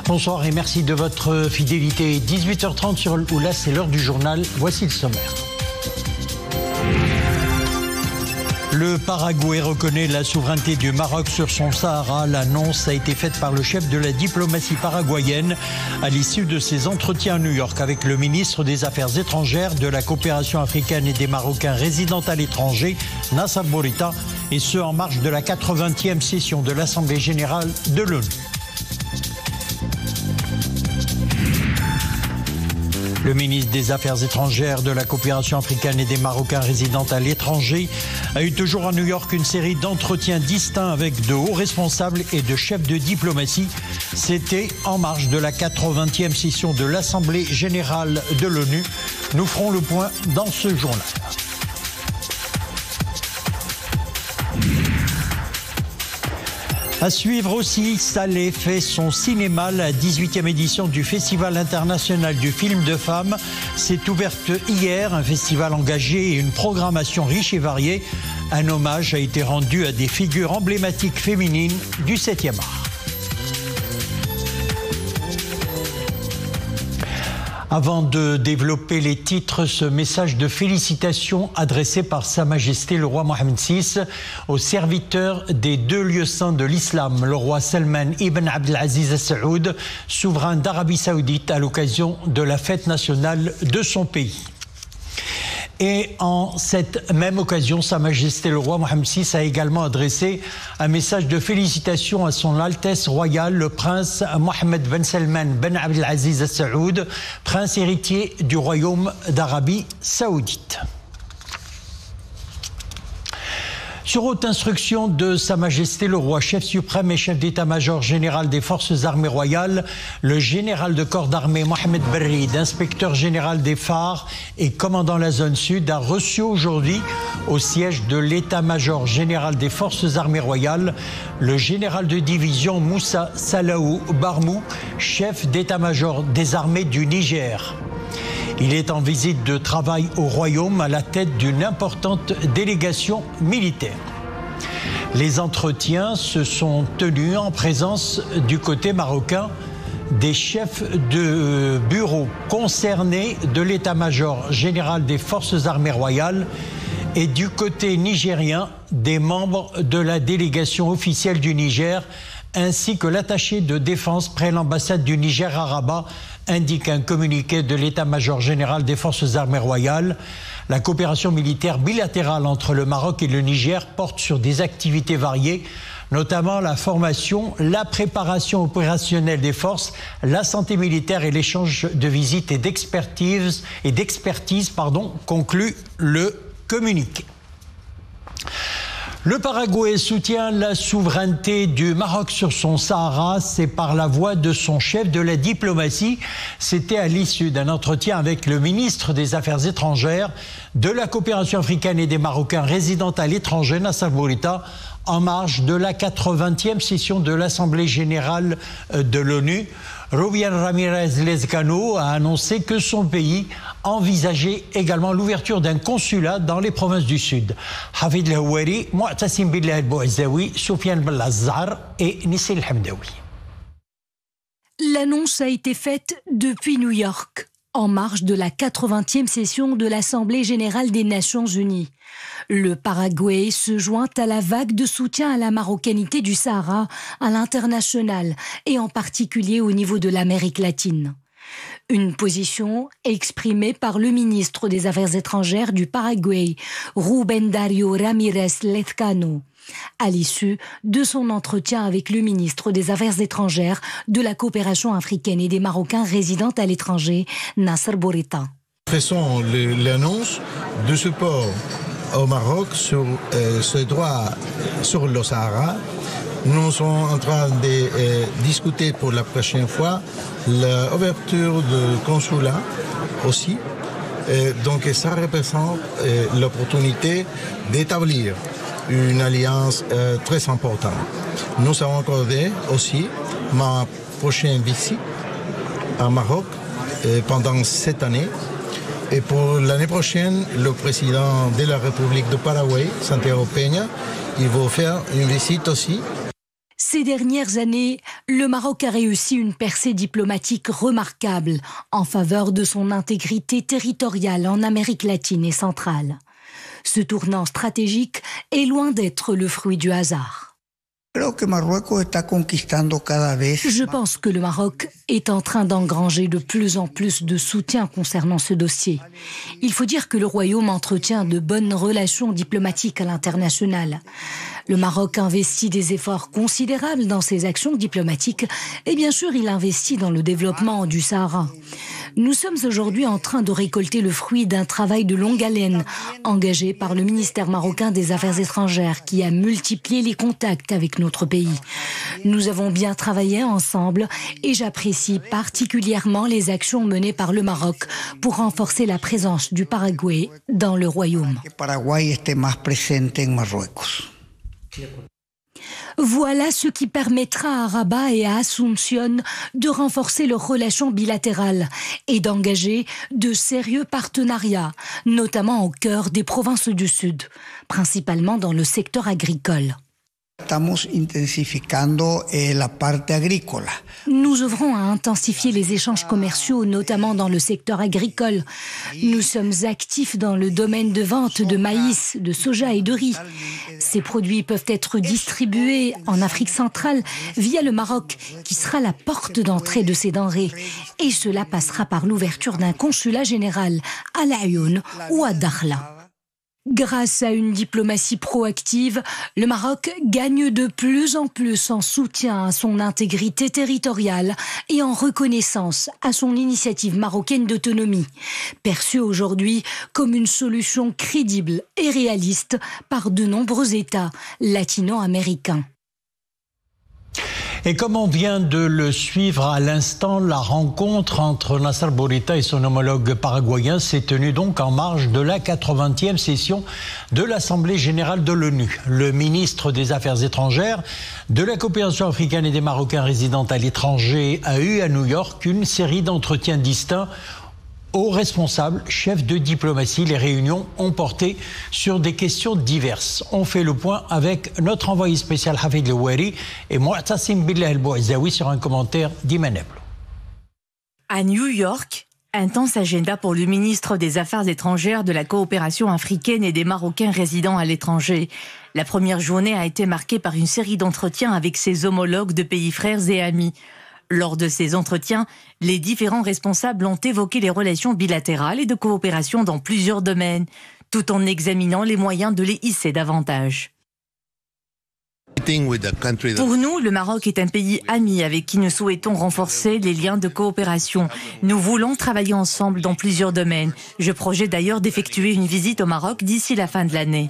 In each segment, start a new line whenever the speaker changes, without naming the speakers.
Bonsoir et merci de votre fidélité. 18h30 sur Oula, c'est l'heure du journal. Voici le sommaire. Le Paraguay reconnaît la souveraineté du Maroc sur son Sahara. L'annonce a été faite par le chef de la diplomatie paraguayenne à l'issue de ses entretiens à New York avec le ministre des Affaires étrangères, de la coopération africaine et des Marocains résidant à l'étranger, Nassar Bourita, et ce en marge de la 80e session de l'Assemblée générale de l'ONU. Le ministre des Affaires étrangères, de la coopération africaine et des Marocains résidant à l'étranger a eu toujours à New York une série d'entretiens distincts avec de hauts responsables et de chefs de diplomatie. C'était en marge de la 80e session de l'Assemblée générale de l'ONU. Nous ferons le point dans ce journal. À suivre aussi, Salé fait son cinéma. La 18e édition du Festival international du film de femmes s'est ouverte hier. Un festival engagé et une programmation riche et variée. Un hommage a été rendu à des figures emblématiques féminines du 7e art. Avant de développer les titres, ce message de félicitations adressé par Sa Majesté le roi Mohammed VI aux serviteurs des deux lieux saints de l'islam, le roi Salman ibn Abdelaziz Al Saoud, souverain d'Arabie Saoudite, à l'occasion de la fête nationale de son pays. Et en cette même occasion, Sa Majesté le roi Mohammed VI a également adressé un message de félicitations à son Altesse royale, le prince Mohammed Ben Salman Ben Abdelaziz Al Saoud, prince héritier du royaume d'Arabie Saoudite. Sur haute instruction de Sa Majesté le roi, chef suprême et chef d'état-major général des forces armées royales, le général de corps d'armée Mohamed Berrid, inspecteur général des phares et commandant la zone sud, a reçu aujourd'hui au siège de l'état-major général des forces armées royales le général de division Moussa Salaou Barmou, chef d'état-major des armées du Niger. Il est en visite de travail au Royaume à la tête d'une importante délégation militaire. Les entretiens se sont tenus en présence du côté marocain des chefs de bureau concernés de l'état-major général des forces armées royales et du côté nigérien des membres de la délégation officielle du Niger, ainsi que l'attaché de défense près l'ambassade du Niger à Rabat, indique un communiqué de l'état-major général des forces armées royales. La coopération militaire bilatérale entre le Maroc et le Niger porte sur des activités variées, notamment la formation, la préparation opérationnelle des forces, la santé militaire et l'échange de visites et d'expertise, conclut le communiqué. Le Paraguay soutient la souveraineté du Maroc sur son Sahara. C'est par la voix de son chef de la diplomatie. C'était à l'issue d'un entretien avec le ministre des Affaires étrangères, de la coopération africaine et des Marocains résidant à l'étranger, Nassar Bourita, en marge de la 80e session de l'Assemblée générale de l'ONU. Rubian Ramirez Lezcano a annoncé que son pays envisageait également l'ouverture d'un consulat dans les provinces du Sud. Hafid El-Houari, Mu'tasim Billah El-Bouazaoui, Soufiane Bellazar et Nissil Hamdaoui.
L'annonce a été faite depuis New York, en marge de la 80e session de l'Assemblée générale des Nations unies. Le Paraguay se joint à la vague de soutien à la marocanité du Sahara à l'international et en particulier au niveau de l'Amérique latine. Une position exprimée par le ministre des Affaires étrangères du Paraguay, Rubén Darío Ramírez Lezcano, à l'issue de son entretien avec le ministre des Affaires étrangères, de la coopération africaine et des Marocains résidant à l'étranger, Nassar Bourita.
Faisons l'annonce du support au Maroc sur ce droit sur le Sahara. Nous sommes en train de discuter pour la prochaine fois l'ouverture du consulat aussi. Donc ça représente l'opportunité d'établir une alliance très importante. Nous avons accordé aussi ma prochaine visite au Maroc pendant cette année. Et pour l'année prochaine, le président de la République du Paraguay, Santiago Peña, il va faire une visite aussi.
Ces dernières années, le Maroc a réussi une percée diplomatique remarquable en faveur de son intégrité territoriale en Amérique latine et centrale. Ce tournant stratégique est loin d'être le fruit du hasard. Je pense que le Maroc est en train d'engranger de plus en plus de soutien concernant ce dossier. Il faut dire que le Royaume entretient de bonnes relations diplomatiques à l'international. Le Maroc investit des efforts considérables dans ses actions diplomatiques et bien sûr il investit dans le développement du Sahara. Nous sommes aujourd'hui en train de récolter le fruit d'un travail de longue haleine engagé par le ministère marocain des Affaires étrangères qui a multiplié les contacts avec notre pays. Nous avons bien travaillé ensemble et j'apprécie particulièrement les actions menées par le Maroc pour renforcer la présence du Paraguay dans le Royaume. Voilà ce qui permettra à Rabat et à Asunción de renforcer leurs relations bilatérales et d'engager de sérieux partenariats, notamment au cœur des provinces du Sud, principalement dans le secteur agricole. Nous œuvrons à intensifier les échanges commerciaux, notamment dans le secteur agricole. Nous sommes actifs dans le domaine de vente de maïs, de soja et de riz. Ces produits peuvent être distribués en Afrique centrale via le Maroc, qui sera la porte d'entrée de ces denrées. Et cela passera par l'ouverture d'un consulat général à Laayoune ou à Dakhla. Grâce à une diplomatie proactive, le Maroc gagne de plus en plus en soutien à son intégrité territoriale et en reconnaissance à son initiative marocaine d'autonomie, perçue aujourd'hui comme une solution crédible et réaliste par de nombreux États latino-américains.
Et comme on vient de le suivre à l'instant, la rencontre entre Nasser Bourita et son homologue paraguayen s'est tenue donc en marge de la 80e session de l'Assemblée générale de l'ONU. Le ministre des Affaires étrangères, de la coopération africaine et des Marocains résidant à l'étranger a eu à New York une série d'entretiens distincts aux responsables, chefs de diplomatie. Les réunions ont porté sur des questions diverses. On fait le point avec notre envoyé spécial Hafid Louari et Mu'tasim Billah El-Bouazaoui sur un commentaire d'Iman Eblo.
À New York, intense agenda pour le ministre des Affaires étrangères, de la coopération africaine et des Marocains résidant à l'étranger. La première journée a été marquée par une série d'entretiens avec ses homologues de pays frères et amis. Lors de ces entretiens, les différents responsables ont évoqué les relations bilatérales et de coopération dans plusieurs domaines, tout en examinant les moyens de les hisser davantage. Pour nous, le Maroc est un pays ami avec qui nous souhaitons renforcer les liens de coopération. Nous voulons travailler ensemble dans plusieurs domaines. Je projette d'ailleurs d'effectuer une visite au Maroc d'ici la fin de l'année.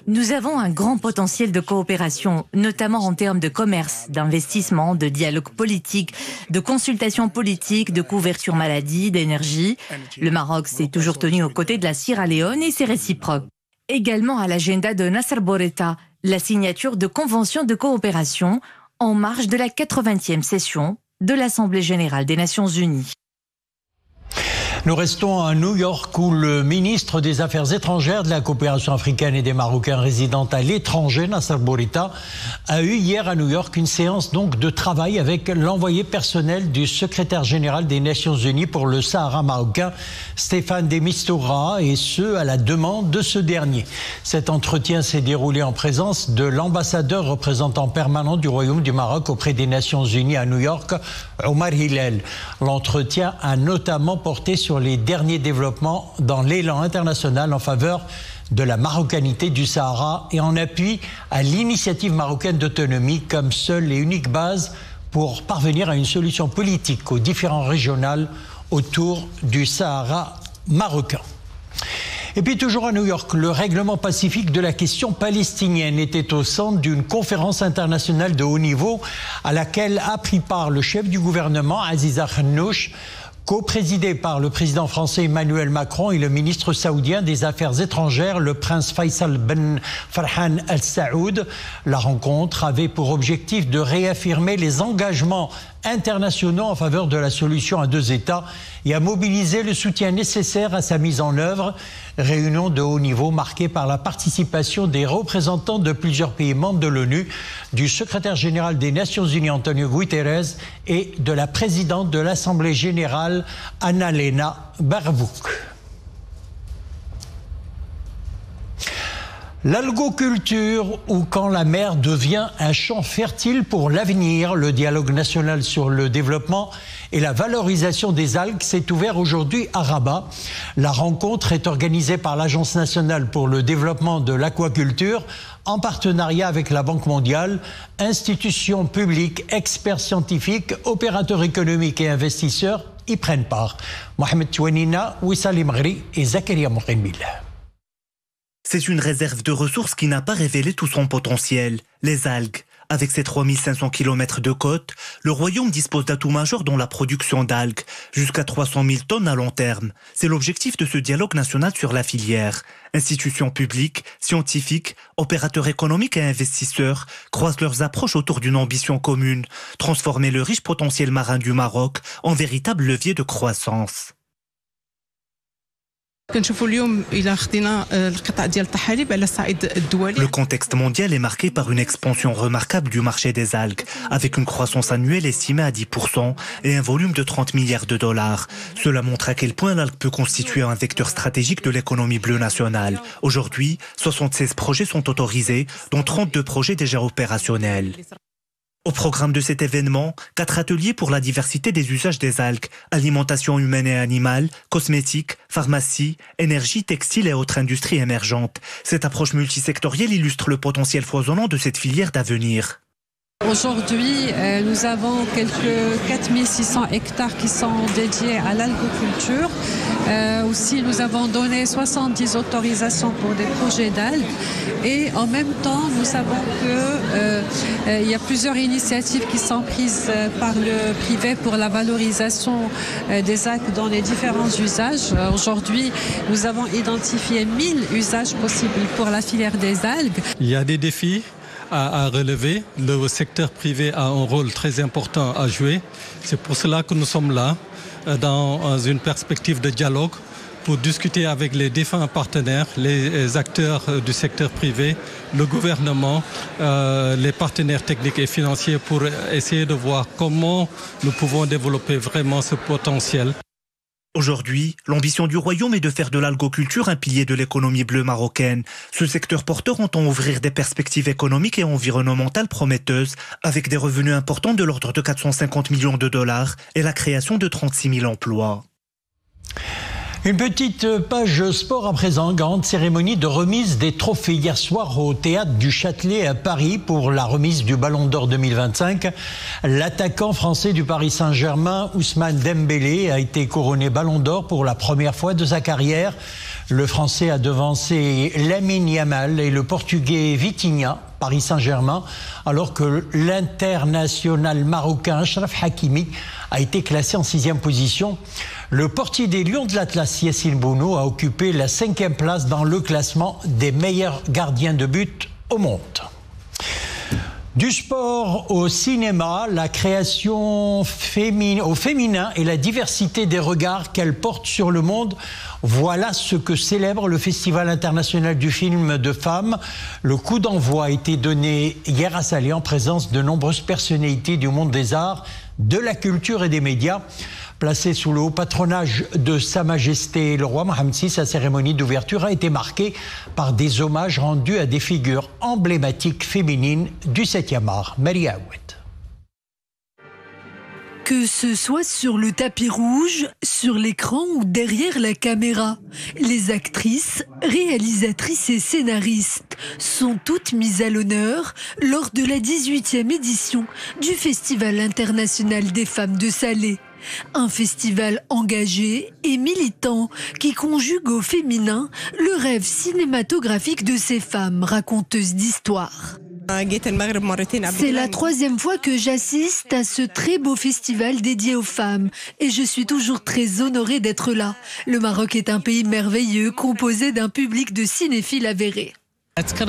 Nous avons un grand potentiel de coopération, notamment en termes de commerce, d'investissement, de dialogue politique, de consultation politique, de couverture maladie, d'énergie. Le Maroc s'est toujours tenu aux côtés de la Sierra Leone et c'est réciproque. Également à l'agenda de Nasser Bourita, la signature de conventions de coopération en marge de la 80e session de l'Assemblée générale des Nations unies.
Nous restons à New York où le ministre des Affaires étrangères, de la coopération africaine et des Marocains résidant à l'étranger, Nasser Bourita, a eu hier à New York une séance donc de travail avec l'envoyé personnel du secrétaire général des Nations Unies pour le Sahara marocain, Stéphane de Mistura, et ce à la demande de ce dernier. Cet entretien s'est déroulé en présence de l'ambassadeur représentant permanent du Royaume du Maroc auprès des Nations Unies à New York, Omar Hillel. L'entretien a notamment porté sur les derniers développements dans l'élan international en faveur de la marocanité du Sahara et en appui à l'initiative marocaine d'autonomie comme seule et unique base pour parvenir à une solution politique aux différends régionaux autour du Sahara marocain. Et puis toujours à New York, le règlement pacifique de la question palestinienne était au centre d'une conférence internationale de haut niveau à laquelle a pris part le chef du gouvernement, Aziza Khanouch, co-présidé par le président français Emmanuel Macron et le ministre saoudien des Affaires étrangères, le prince Faisal Ben Farhan Al Saoud. La rencontre avait pour objectif de réaffirmer les engagements internationaux en faveur de la solution à deux États et a mobilisé le soutien nécessaire à sa mise en œuvre. Réunion de haut niveau marquée par la participation des représentants de plusieurs pays membres de l'ONU, du secrétaire général des Nations Unies Antonio Guterres et de la présidente de l'Assemblée générale Annalena Baerbock. L'algoculture, ou quand la mer devient un champ fertile pour l'avenir, le dialogue national sur le développement et la valorisation des algues s'est ouvert aujourd'hui à Rabat. La rencontre est organisée par l'Agence nationale pour le développement de l'aquaculture en partenariat avec la Banque mondiale, institutions publiques, experts scientifiques, opérateurs économiques et investisseurs y prennent part. Mohamed Touanina, Wissal Imri et Zakaria Mourimil.
C'est une réserve de ressources qui n'a pas révélé tout son potentiel, les algues. Avec ses 3500 km de côte, le royaume dispose d'atouts majeurs dans la production d'algues, jusqu'à 300 000 tonnes à long terme. C'est l'objectif de ce dialogue national sur la filière. Institutions publiques, scientifiques, opérateurs économiques et investisseurs croisent leurs approches autour d'une ambition commune, transformer le riche potentiel marin du Maroc en véritable levier de croissance. Le contexte mondial est marqué par une expansion remarquable du marché des algues, avec une croissance annuelle estimée à 10% et un volume de 30 milliards de dollars. Cela montre à quel point l'algue peut constituer un vecteur stratégique de l'économie bleue nationale. Aujourd'hui, 76 projets sont autorisés, dont 32 projets déjà opérationnels. Au programme de cet événement, 4 ateliers pour la diversité des usages des algues, alimentation humaine et animale, cosmétiques, pharmacie, énergie, textile et autres industries émergentes. Cette approche multisectorielle illustre le potentiel foisonnant de cette filière d'avenir.
Aujourd'hui, nous avons quelques 4600 hectares qui sont dédiés à l'algoculture. Aussi, nous avons donné 70 autorisations pour des projets d'algues. Et en même temps, nous savons qu'il y a plusieurs initiatives qui sont prises par le privé pour la valorisation des algues dans les différents usages. Aujourd'hui, nous avons identifié 1000 usages possibles pour la filière des algues.
Il y a des défis à relever. Le secteur privé a un rôle très important à jouer. C'est pour cela que nous sommes là, dans une perspective de dialogue, pour discuter avec les différents partenaires, les acteurs du secteur privé, le gouvernement, les partenaires techniques et financiers, pour essayer de voir comment nous pouvons développer vraiment ce potentiel.
Aujourd'hui, l'ambition du royaume est de faire de l'algoculture un pilier de l'économie bleue marocaine. Ce secteur porteur entend ouvrir des perspectives économiques et environnementales prometteuses, avec des revenus importants de l'ordre de 450 millions de dollars et la création de 36 000 emplois.
Une petite page sport à présent. Grande cérémonie de remise des trophées hier soir au Théâtre du Châtelet à Paris pour la remise du Ballon d'Or 2025. L'attaquant français du Paris Saint-Germain, Ousmane Dembélé, a été couronné Ballon d'Or pour la première fois de sa carrière. Le Français a devancé Lamine Yamal et le Portugais Vitinha, Paris Saint-Germain, alors que l'international marocain Achraf Hakimi a été classé en 6e position. Le portier des Lions de l'Atlas, Yassine Bounou, a occupé la 5e place dans le classement des meilleurs gardiens de but au monde. Du sport au cinéma, la création au féminin et la diversité des regards qu'elle porte sur le monde. Voilà ce que célèbre le Festival international du film de femmes. Le coup d'envoi a été donné hier à Salé en présence de nombreuses personnalités du monde des arts, de la culture et des médias. Placée sous le haut patronage de Sa Majesté le roi Mohammed VI, sa cérémonie d'ouverture a été marquée par des hommages rendus à des figures emblématiques féminines du 7e art. Maria Aouet.
Que ce soit sur le tapis rouge, sur l'écran ou derrière la caméra, les actrices, réalisatrices et scénaristes sont toutes mises à l'honneur lors de la 18e édition du Festival international des femmes de Salé. Un festival engagé et militant qui conjugue au féminin le rêve cinématographique de ces femmes raconteuses d'histoires. C'est la 3e fois que j'assiste à ce très beau festival dédié aux femmes et je suis toujours très honorée d'être là. Le Maroc est un pays merveilleux composé d'un public de cinéphiles avérés.
C'est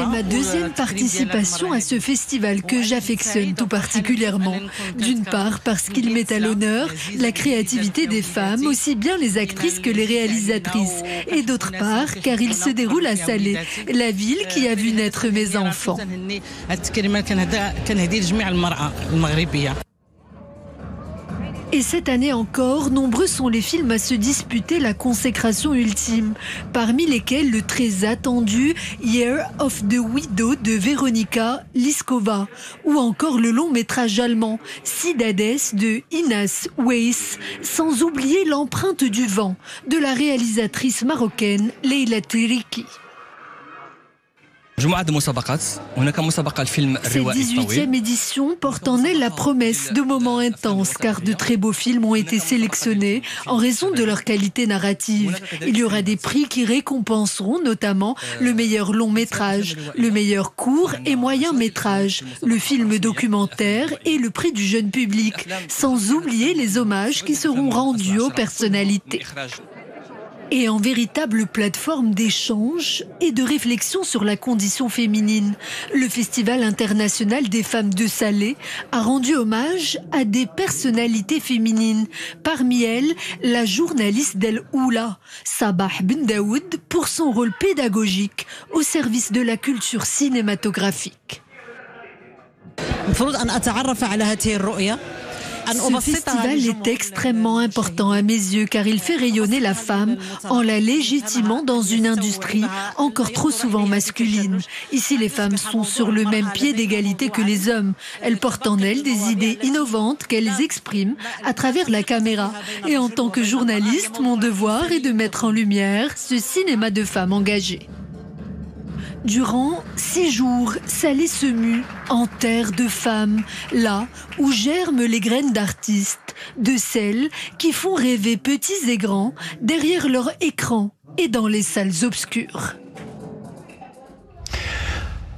ma deuxième participation à ce festival que j'affectionne tout particulièrement. D'une part parce qu'il met à l'honneur la créativité des femmes, aussi bien les actrices que les réalisatrices. Et d'autre part car il se déroule à Salé, la ville qui a vu naître mes enfants. Et cette année encore, nombreux sont les films à se disputer la consécration ultime, parmi lesquels le très attendu Year of the Widow de Veronika Liskova, ou encore le long métrage allemand Cidades de Ines Weiss, sans oublier l'empreinte du vent de la réalisatrice marocaine Leila Triki. Cette 18e édition porte en elle la promesse de moments intenses car de très beaux films ont été sélectionnés en raison de leur qualité narrative. Il y aura des prix qui récompenseront notamment le meilleur long métrage, le meilleur court et moyen métrage, le film documentaire et le prix du jeune public, sans oublier les hommages qui seront rendus aux personnalités. Et en véritable plateforme d'échange et de réflexion sur la condition féminine, le Festival international des femmes de Salé a rendu hommage à des personnalités féminines. Parmi elles, la journaliste d'El Oula, Sabah Ben Daoud, pour son rôle pédagogique au service de la culture cinématographique. Ce festival est extrêmement important à mes yeux car il fait rayonner la femme en la légitimant dans une industrie encore trop souvent masculine. Ici, les femmes sont sur le même pied d'égalité que les hommes. Elles portent en elles des idées innovantes qu'elles expriment à travers la caméra. Et en tant que journaliste, mon devoir est de mettre en lumière ce cinéma de femmes engagées. Durant 6 jours, Salé se mue en terre de femmes, là où germent les graines d'artistes, de celles qui font rêver petits et grands derrière leur écran et dans les salles obscures.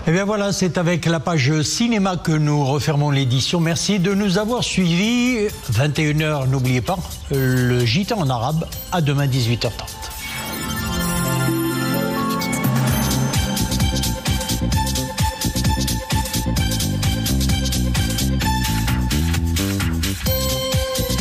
Et bien voilà, c'est avec la page cinéma que nous refermons l'édition. Merci de nous avoir suivis. 21h, n'oubliez pas, le JT en arabe. À demain 18h30.